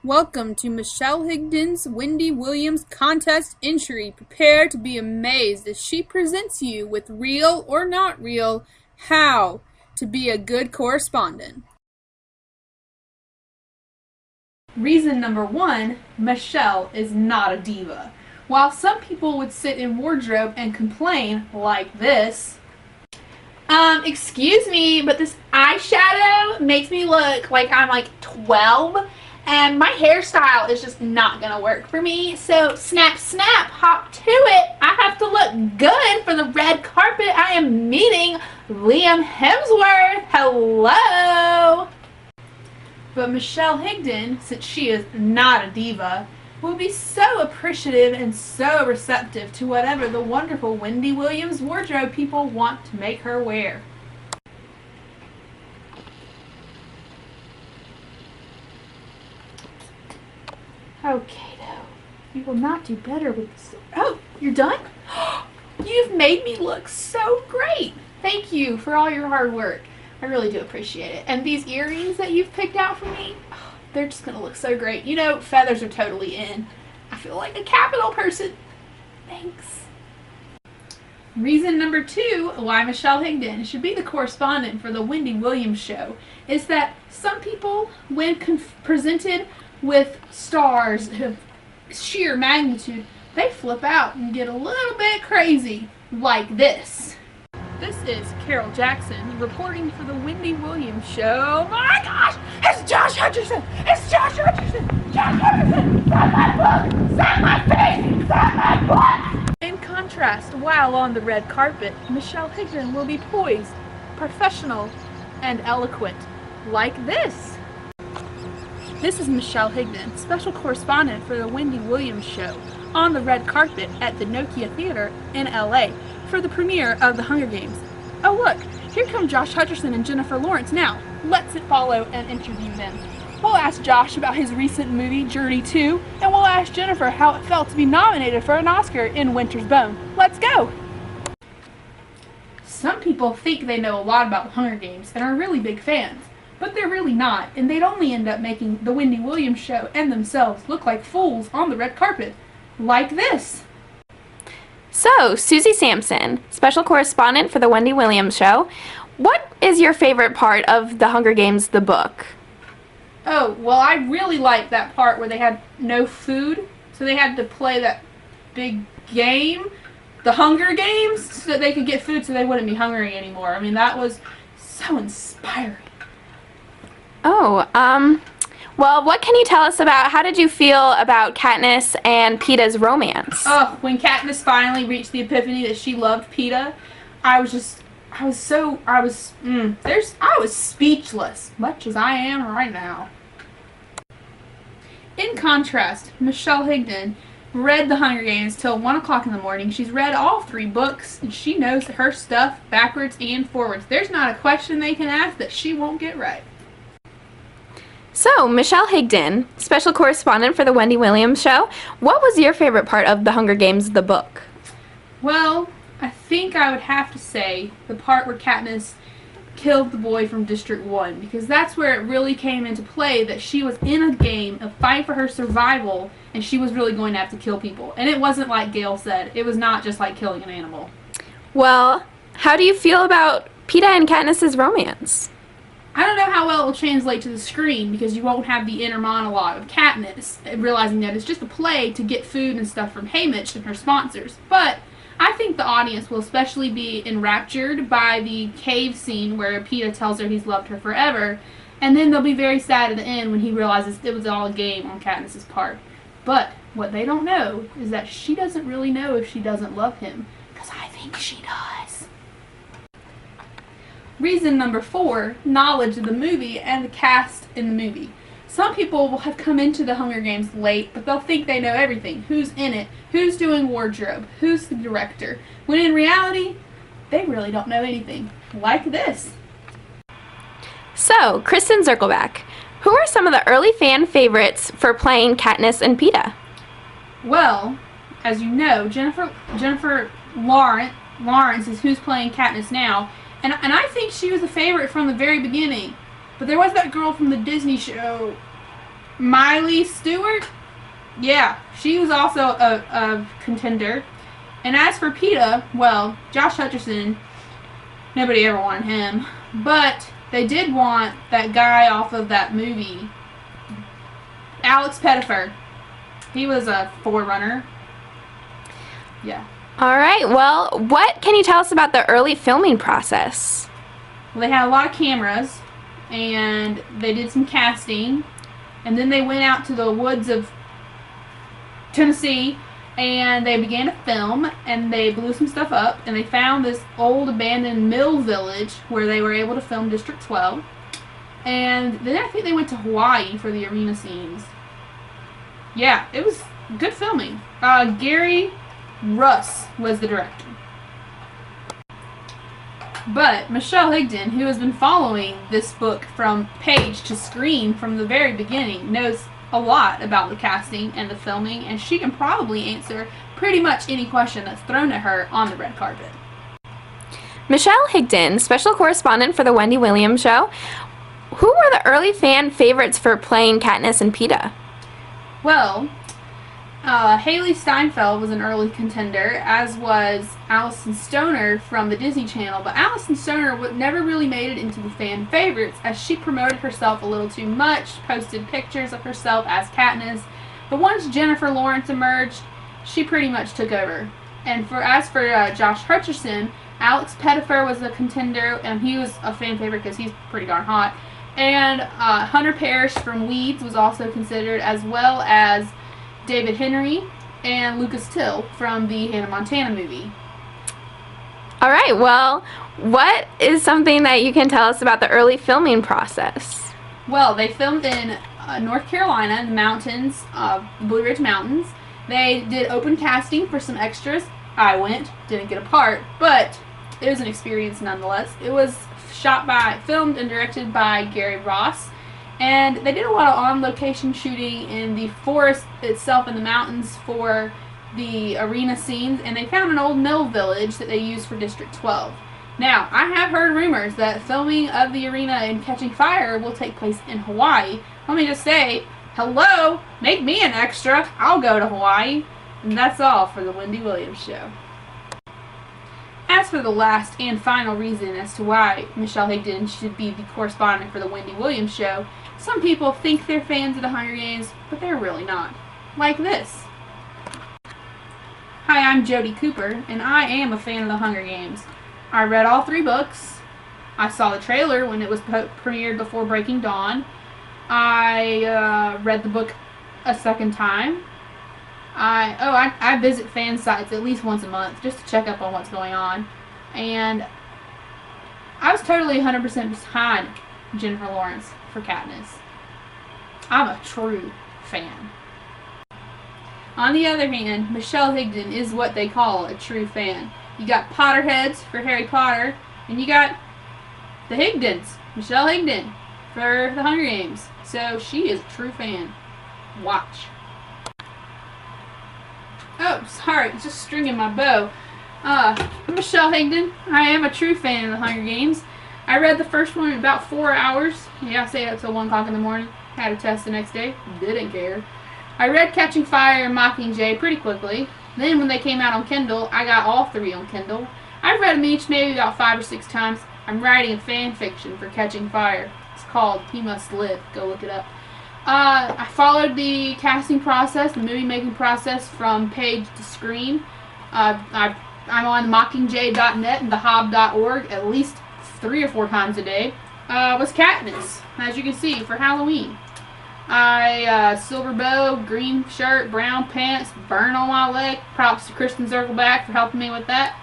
Welcome to Michelle Higdon's Wendy Williams contest entry. Prepare to be amazed as she presents you with real or not real how to be a good correspondent. Reason number 1, Michelle is not a diva. While some people would sit in wardrobe and complain like this, excuse me, but this eyeshadow makes me look like I'm like 12 and my hairstyle is just not gonna work for me, so snap snap, hop to it. I have to look good for the red carpet. I am meeting Liam Hemsworth. Hello! But Michelle Higdon, since she is not a diva, will be so appreciative and so receptive to whatever the wonderful Wendy Williams wardrobe people want to make her wear. Okay, though. You will not do better with this. Oh, you're done? You've made me look so great. Thank you for all your hard work. I really do appreciate it. And these earrings that you've picked out for me, they're just going to look so great. You know, feathers are totally in. I feel like a capital person. Thanks. Reason number 2 why Michelle Higdon should be the correspondent for the Wendy Williams show is that some people, when presented with stars of sheer magnitude, they flip out and get a little bit crazy, like this. This is Carol Jackson reporting for the Wendy Williams show. Oh my gosh, it's Josh Hutcherson! It's Josh Hutcherson! Josh Hutcherson! Sign my book! Sign my face! Sign my book! In contrast, while on the red carpet, Michelle Higdon will be poised, professional, and eloquent, like this. This is Michelle Higdon, special correspondent for the Wendy Williams show, on the red carpet at the Nokia Theater in LA for the premiere of The Hunger Games. Oh look, here come Josh Hutcherson and Jennifer Lawrence now. Let's follow and interview them. We'll ask Josh about his recent movie, Journey 2, and we'll ask Jennifer how it felt to be nominated for an Oscar in Winter's Bone. Let's go! Some people think they know a lot about The Hunger Games and are really big fans, but they're really not, and they'd only end up making the Wendy Williams show and themselves look like fools on the red carpet. Like this. So, Susie Sampson, special correspondent for the Wendy Williams show. What is your favorite part of The Hunger Games, the book? Oh, well, I really liked that part where they had no food, so they had to play that big game, the Hunger Games, so that they could get food so they wouldn't be hungry anymore. I mean, that was so inspiring. Oh, well, what can you tell us about, how did you feel about Katniss and Peeta's romance? Oh, when Katniss finally reached the epiphany that she loved Peeta, I was speechless, much as I am right now. In contrast, Michelle Higdon read The Hunger Games till 1 o'clock in the morning. She's read all 3 books, and she knows her stuff backwards and forwards. There's not a question they can ask that she won't get right. So, Michelle Higdon, special correspondent for the Wendy Williams show, what was your favorite part of The Hunger Games, the book? Well, I think I would have to say the part where Katniss killed the boy from District 1, because that's where it really came into play that she was in a game, a fight for her survival, and she was really going to have to kill people. And it wasn't like Gail said. It was not just like killing an animal. Well, how do you feel about Peeta and Katniss's romance? I don't know how well it will translate to the screen because you won't have the inner monologue of Katniss realizing that it's just a play to get food and stuff from Haymitch and her sponsors. But I think the audience will especially be enraptured by the cave scene where Peeta tells her he's loved her forever, and then they'll be very sad at the end when he realizes it was all a game on Katniss's part. But what they don't know is that she doesn't really know if she doesn't love him, because I think she does. Reason number 4, knowledge of the movie and the cast in the movie. Some people will have come into the Hunger Games late, but they'll think they know everything. Who's in it, who's doing wardrobe, who's the director, when in reality, they really don't know anything. Like this. So, Kristen Zirkelback, who are some of the early fan favorites for playing Katniss and Peeta? Well, as you know, Jennifer Lawrence is who's playing Katniss now, and I think she was a favorite from the very beginning. But there was that girl from the Disney show, Miley Stewart, yeah, she was also a contender. And as for PETA, well, Josh Hutcherson, nobody ever wanted him. But they did want that guy off of that movie, Alex Pettyfer. He was a forerunner. Yeah. All right. Well, what can you tell us about the early filming process? Well, they had a lot of cameras, and they did some casting, and then they went out to the woods of Tennessee, and they began to film, and they blew some stuff up, and they found this old abandoned mill village where they were able to film District 12, and then I think they went to Hawaii for the arena scenes. Yeah, it was good filming. Gary Russ was the director. But Michelle Higdon, who has been following this book from page to screen from the very beginning, knows a lot about the casting and the filming, and she can probably answer pretty much any question that's thrown at her on the red carpet. Michelle Higdon, special correspondent for the Wendy Williams show. Who were the early fan favorites for playing Katniss and PETA? Well, Haley Steinfeld was an early contender, as was Allison Stoner from the Disney Channel, but Allison Stoner never really made it into the fan favorites as she promoted herself a little too much, posted pictures of herself as Katniss, but once Jennifer Lawrence emerged, she pretty much took over. And as for Josh Hutcherson, Alex Pettyfer was a contender, and he was a fan favorite because he's pretty darn hot, and Hunter Parrish from Weeds was also considered, as well as David Henry and Lucas Till from the Hannah Montana movie. All right, well, what is something that you can tell us about the early filming process? Well, they filmed in North Carolina, in the mountains, the Blue Ridge Mountains. They did open casting for some extras. I went, didn't get a part, but it was an experience nonetheless. It was filmed and directed by Gary Ross. And they did a lot of on-location shooting in the forest itself in the mountains for the arena scenes, and they found an old mill village that they used for District 12. Now, I have heard rumors that filming of the arena and Catching Fire will take place in Hawaii. Let me just say, hello, make me an extra. I'll go to Hawaii. And that's all for the Wendy Williams show. As for the last and final reason as to why Michelle Higdon should be the correspondent for the Wendy Williams show, some people think they're fans of the Hunger Games, but they're really not. Like this. Hi, I'm Jody Cooper, and I am a fan of the Hunger Games. I read all 3 books. I saw the trailer when it was premiered before Breaking Dawn. I read the book a second time. I visit fan sites at least once a month just to check up on what's going on. And I was totally 100% behind Jennifer Lawrence for Katniss. I'm a true fan. On the other hand, Michelle Higdon is what they call a true fan. You got Potterheads for Harry Potter, and you got the Higdons, Michelle Higdon, for the Hunger Games. So she is a true fan. Watch. Oh, sorry, just stringing my bow. I'm Michelle Higdon. I am a true fan of the Hunger Games. I read the first one in about 4 hours. Yeah, I stayed up till 1 o'clock in the morning. Had a test the next day. Didn't care. I read Catching Fire and Mockingjay pretty quickly. Then when they came out on Kindle, I got all 3 on Kindle. I've read them each maybe about 5 or 6 times. I'm writing a fan fiction for Catching Fire. It's called He Must Live. Go look it up. I followed the casting process, the movie making process from page to screen. I'm on mockingjay.net and thehob.org at least 3 or 4 times a day. Was Katniss, as you can see, for Halloween. Silver bow, green shirt, brown pants, burn on my leg. Props to Kristen Zirkelback for helping me with that.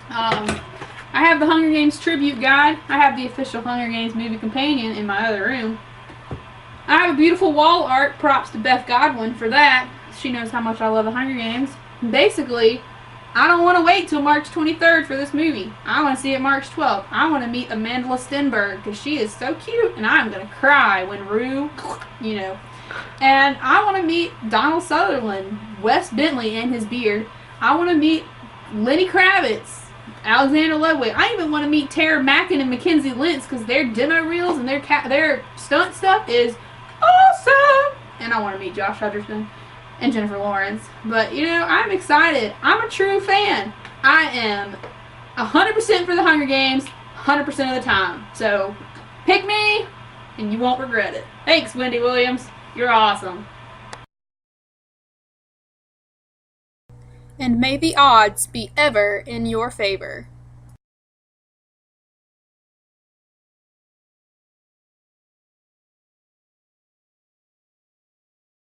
I have the Hunger Games tribute guide. I have the official Hunger Games movie companion in my other room. I have a beautiful wall art. Props to Beth Godwin for that. She knows how much I love the Hunger Games. Basically, I don't want to wait till March 23rd for this movie. I want to see it March 12th. I want to meet Amanda Stenberg because she is so cute, and I'm going to cry when Rue, And I want to meet Donald Sutherland, Wes Bentley and his beard. I want to meet Lenny Kravitz, Alexander Ludwig. I even want to meet Tara Mackin and Mackenzie Lentz because their demo reels and their stunt stuff is awesome. and I want to meet Josh Hutcherson and Jennifer Lawrence. But, you know, I'm excited. I'm a true fan. I am 100% for the Hunger Games, 100% of the time. So, pick me, and you won't regret it. Thanks, Wendy Williams. You're awesome. And may the odds be ever in your favor.